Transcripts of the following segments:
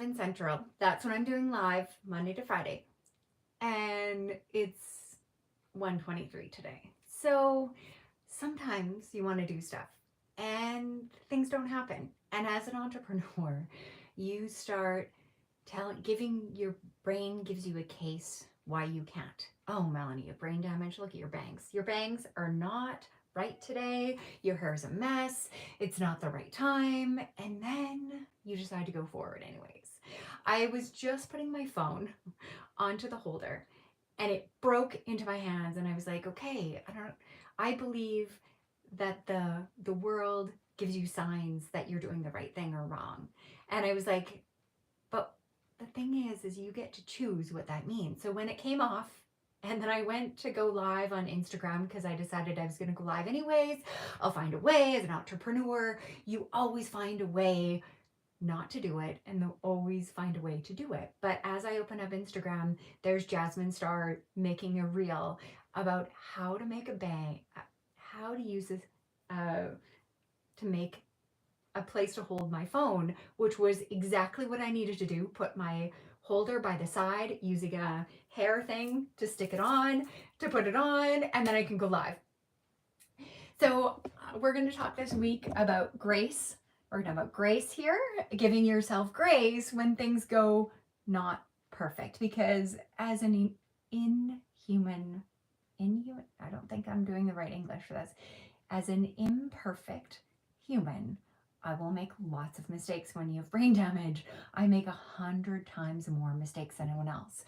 11 Central. That's when I'm doing live Monday to Friday. And it's 1:23 today. So sometimes you want to do stuff and things don't happen. And as an entrepreneur, you start giving your brain gives you a case why you can't. Oh, Melanie, you have brain damage. Look at your bangs. Your bangs are not right today. Your hair's a mess. It's not the right time. And then you decide to go forward anyways. I was just putting my phone onto the holder and it broke into my hands and I was like, okay, I believe that the world gives you signs that you're doing the right thing or wrong. And I was like, but the thing is you get to choose what that means. So when it came off, and then I went to go live on Instagram because I decided I was going to go live anyways. I'll find a way as an entrepreneur. You always find a way not to do it, and they'll always find a way to do it. But as I open up Instagram, there's Jasmine Star making a reel about how to make a bang, how to use this to make a place to hold my phone, which was exactly what I needed to do. Put my holder by the side using a hair thing to stick it on, to put it on, and then I can go live. So we're going to talk this week about grace. We're going to talk about grace here, giving yourself grace when things go not perfect. Because as an inhuman, I don't think I'm doing the right English for this. As an imperfect human, I will make lots of mistakes. When you have brain damage, I make 100 times more mistakes than anyone else.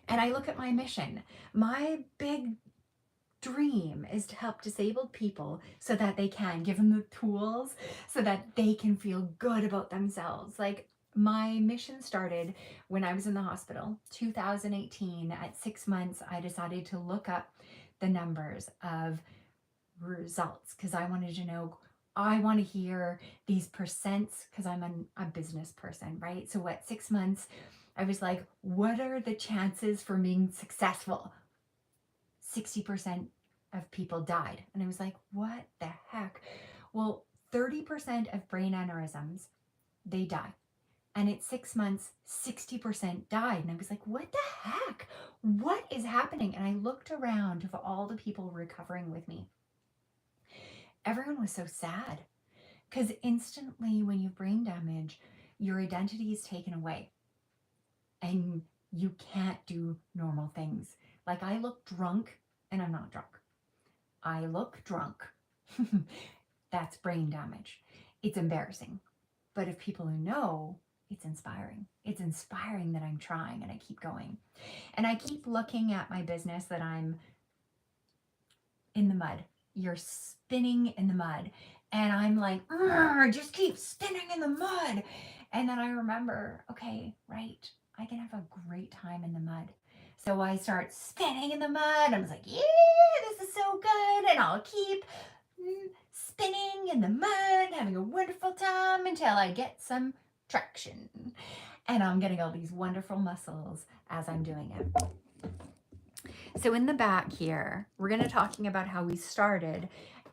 And I look at my mission. My big dream is to help disabled people so that they can give them the tools so that they can feel good about themselves. Like, my mission started when I was in the hospital, 2018. At 6 months, I decided to look up the numbers of results because I wanted to know. I want to hear these percents because I'm a business person, right? So at 6 months, I was like, what are the chances for being successful? 60% of people died. And I was like, what the heck? Well, 30% of brain aneurysms, they die. And at 6 months, 60% died. And I was like, what the heck? What is happening? And I looked around of all the people recovering with me. Everyone was so sad because instantly when you have brain damage, your identity is taken away and you can't do normal things. Like, I look drunk and I'm not drunk. I look drunk. That's brain damage. It's embarrassing. But if people who know, it's inspiring. It's inspiring that I'm trying and I keep going. And I keep looking at my business that I'm in the mud. You're spinning in the mud. And I'm like, just keep spinning in the mud. And then I remember, okay, right, I can have a great time in the mud. So I start spinning in the mud. I was like, yeah, this is so good. And I'll keep spinning in the mud, having a wonderful time until I get some traction. And I'm getting all these wonderful muscles as I'm doing it. So in the back here, we're going to talking about how we started,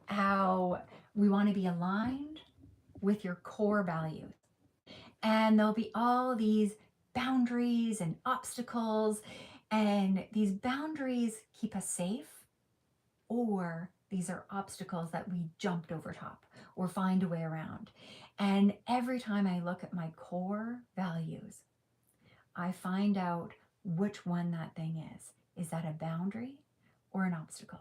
how we want to be aligned with your core values. And there'll be all these boundaries and obstacles, and these boundaries keep us safe, or these are obstacles that we jumped over top or find a way around. And every time I look at my core values, I find out which one that thing is. Is that a boundary or an obstacle?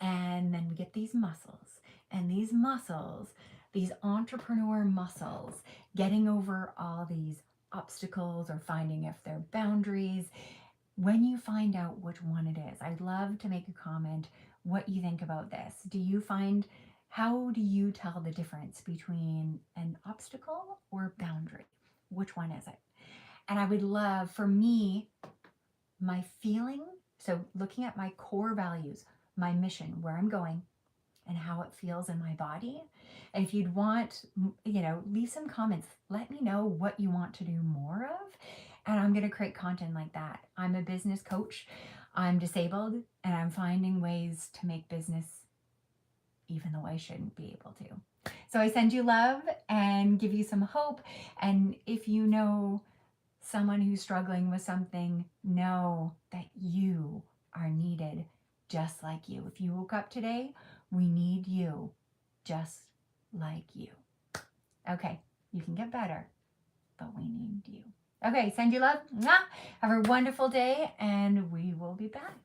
And then we get these muscles, and these muscles, these entrepreneur muscles, getting over all these obstacles or finding if they're boundaries. When you find out which one it is, I'd love to make a comment what you think about this. How do you tell the difference between an obstacle or a boundary? Which one is it? And I would love, for me, my feeling, so looking at my core values, my mission, where I'm going, and how it feels in my body. And if you'd want, leave some comments. Let me know what you want to do more of. And I'm going to create content like that. I'm a business coach. I'm disabled, and I'm finding ways to make business even though I shouldn't be able to. So I send you love and give you some hope. And if you know someone who's struggling with something, know that you are needed just like you. If you woke up today, we need you just like you. Okay, you can get better, but we need you. Okay, send you love. Mwah. Have a wonderful day, and we will be back.